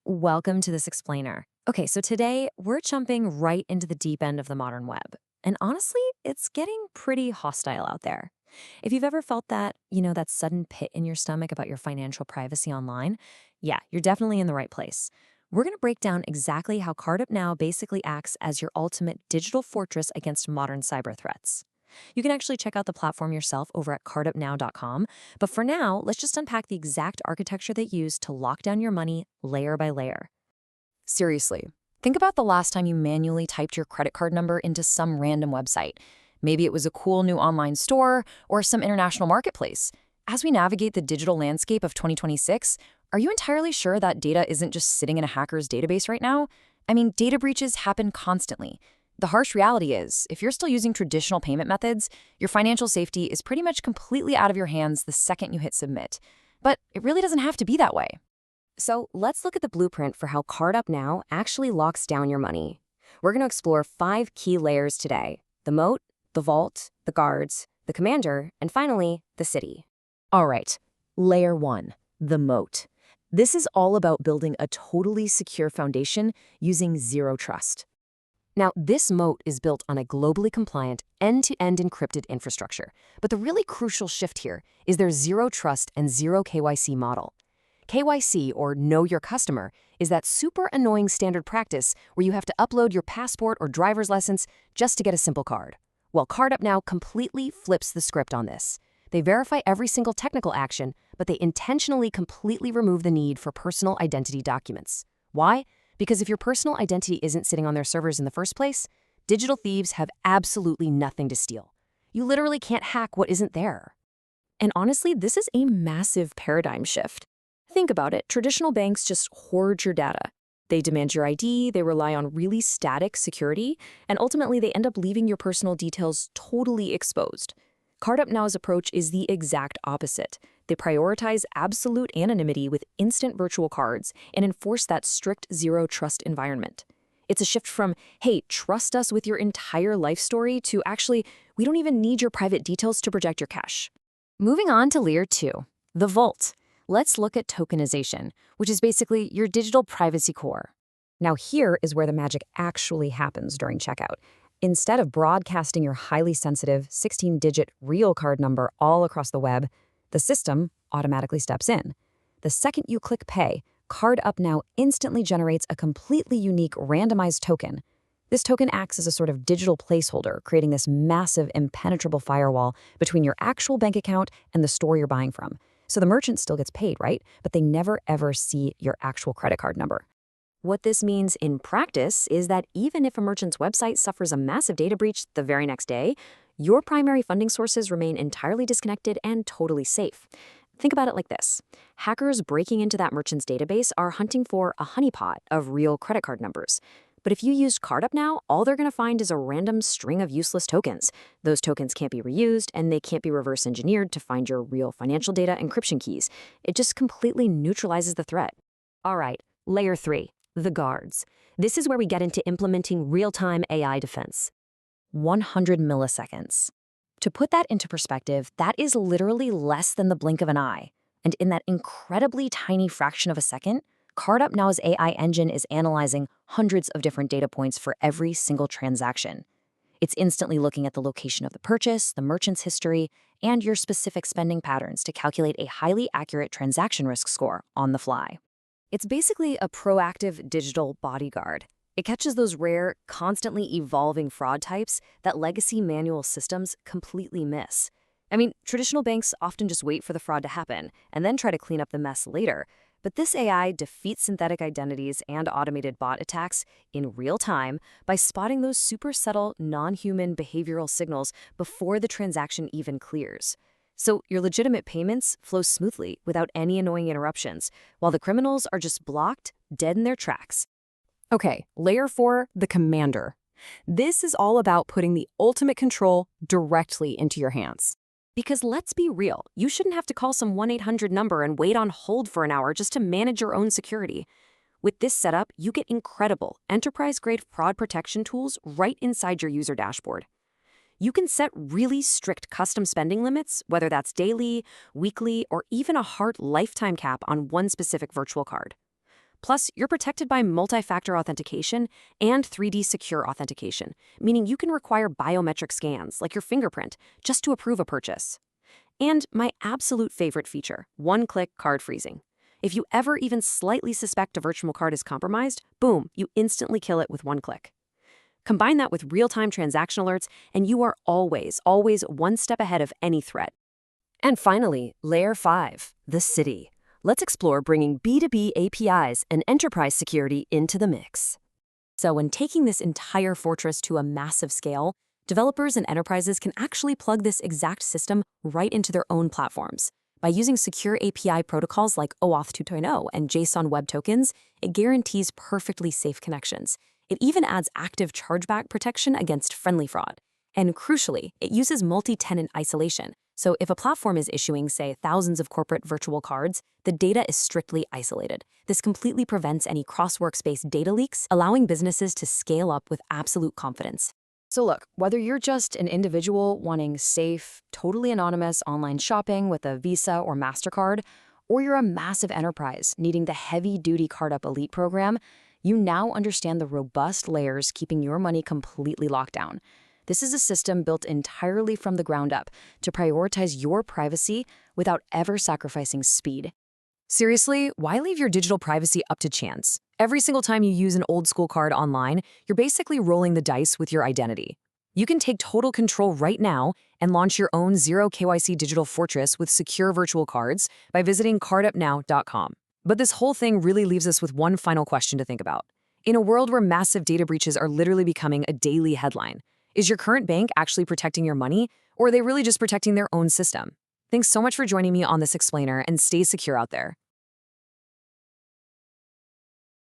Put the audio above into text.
Welcome to this explainer. Okay, so today we're jumping right into the deep end of the modern web. And honestly, it's getting pretty hostile out there. If you've ever felt that sudden pit in your stomach about your financial privacy online, yeah, you're definitely in the right place. We're going to break down exactly how CardUpNow basically acts as your ultimate digital fortress against modern cyber threats. You can actually check out the platform yourself over at cardupnow.com, but for now, let's just unpack the exact architecture they use to lock down your money layer by layer. Seriously, think about the last time you manually typed your credit card number into some random website. Maybe it was a cool new online store or some international marketplace. As we navigate the digital landscape of 2026, are you entirely sure that data isn't just sitting in a hacker's database right now? I mean, data breaches happen constantly. The harsh reality is, if you're still using traditional payment methods, your financial safety is pretty much completely out of your hands the second you hit submit. But it really doesn't have to be that way. So let's look at the blueprint for how CardUpNow actually locks down your money. We're going to explore 5 key layers today: the moat, the vault, the guards, the commander, and finally, the city. All right, layer 1, the moat. This is all about building a totally secure foundation using zero trust. Now, this moat is built on a globally compliant, end-to-end encrypted infrastructure. But the really crucial shift here is their zero trust and zero KYC model. KYC, or Know Your Customer, is that super annoying standard practice where you have to upload your passport or driver's license just to get a simple card. Well, CardUpNow completely flips the script on this. They verify every single technical action, but they intentionally completely remove the need for personal identity documents. Why? Because if your personal identity isn't sitting on their servers in the first place, digital thieves have absolutely nothing to steal. You literally can't hack what isn't there. And honestly, this is a massive paradigm shift. Think about it. Traditional banks just hoard your data. They demand your ID, they rely on really static security, and ultimately they end up leaving your personal details totally exposed. CardUpNow's approach is the exact opposite. They prioritize absolute anonymity with instant virtual cards and enforce that strict zero-trust environment. It's a shift from, hey, trust us with your entire life story, to actually, we don't even need your private details to protect your cash. Moving on to layer 2, the vault. Let's look at tokenization, which is basically your digital privacy core. Now here is where the magic actually happens during checkout. Instead of broadcasting your highly sensitive 16-digit real card number all across the web, the system automatically steps in. The second you click pay, CardUpNow instantly generates a completely unique randomized token. This token acts as a sort of digital placeholder, creating this massive impenetrable firewall between your actual bank account and the store you're buying from. So the merchant still gets paid, right? But they never ever see your actual credit card number. What this means in practice is that even if a merchant's website suffers a massive data breach the very next day, your primary funding sources remain entirely disconnected and totally safe. Think about it like this. Hackers breaking into that merchant's database are hunting for a honeypot of real credit card numbers. But if you used CardUpNow, all they're going to find is a random string of useless tokens. Those tokens can't be reused, and they can't be reverse engineered to find your real financial data encryption keys. It just completely neutralizes the threat. All right, layer 3. The guards. This is where we get into implementing real-time AI defense. 100 milliseconds. To put that into perspective, that is literally less than the blink of an eye. And in that incredibly tiny fraction of a second, CardUpNow's AI engine is analyzing hundreds of different data points for every single transaction. It's instantly looking at the location of the purchase, the merchant's history, and your specific spending patterns to calculate a highly accurate transaction risk score on the fly. It's basically a proactive digital bodyguard. It catches those rare, constantly evolving fraud types that legacy manual systems completely miss. I mean, traditional banks often just wait for the fraud to happen and then try to clean up the mess later. But this AI defeats synthetic identities and automated bot attacks in real time by spotting those super subtle, non-human behavioral signals before the transaction even clears. So your legitimate payments flow smoothly without any annoying interruptions, while the criminals are just blocked, dead in their tracks. Okay, layer 4, the commander. This is all about putting the ultimate control directly into your hands. Because let's be real, you shouldn't have to call some 1-800 number and wait on hold for an hour just to manage your own security. With this setup, you get incredible, enterprise-grade fraud protection tools right inside your user dashboard. You can set really strict custom spending limits, whether that's daily, weekly, or even a hard lifetime cap on one specific virtual card. Plus, you're protected by multi-factor authentication and 3D secure authentication, meaning you can require biometric scans, like your fingerprint, just to approve a purchase. And my absolute favorite feature, one-click card freezing. If you ever even slightly suspect a virtual card is compromised, boom, you instantly kill it with one click. Combine that with real-time transaction alerts, and you are always one step ahead of any threat. And finally, Layer 5, the city. Let's explore bringing B2B APIs and enterprise security into the mix. So when taking this entire fortress to a massive scale, developers and enterprises can actually plug this exact system right into their own platforms. By using secure API protocols like OAuth 2.0 and JSON Web Tokens, it guarantees perfectly safe connections. It even adds active chargeback protection against friendly fraud. And crucially, it uses multi-tenant isolation. So if a platform is issuing, say, thousands of corporate virtual cards, the data is strictly isolated. This completely prevents any cross-workspace data leaks, allowing businesses to scale up with absolute confidence. So look, whether you're just an individual wanting safe, totally anonymous online shopping with a Visa or MasterCard, or you're a massive enterprise needing the heavy-duty CardUp Elite program, you now understand the robust layers keeping your money completely locked down. This is a system built entirely from the ground up to prioritize your privacy without ever sacrificing speed. Seriously, why leave your digital privacy up to chance? Every single time you use an old-school card online, you're basically rolling the dice with your identity. You can take total control right now and launch your own zero KYC digital fortress with secure virtual cards by visiting CardUpNow.com. But this whole thing really leaves us with one final question to think about. In a world where massive data breaches are literally becoming a daily headline, is your current bank actually protecting your money, or are they really just protecting their own system? Thanks so much for joining me on this explainer, and stay secure out there.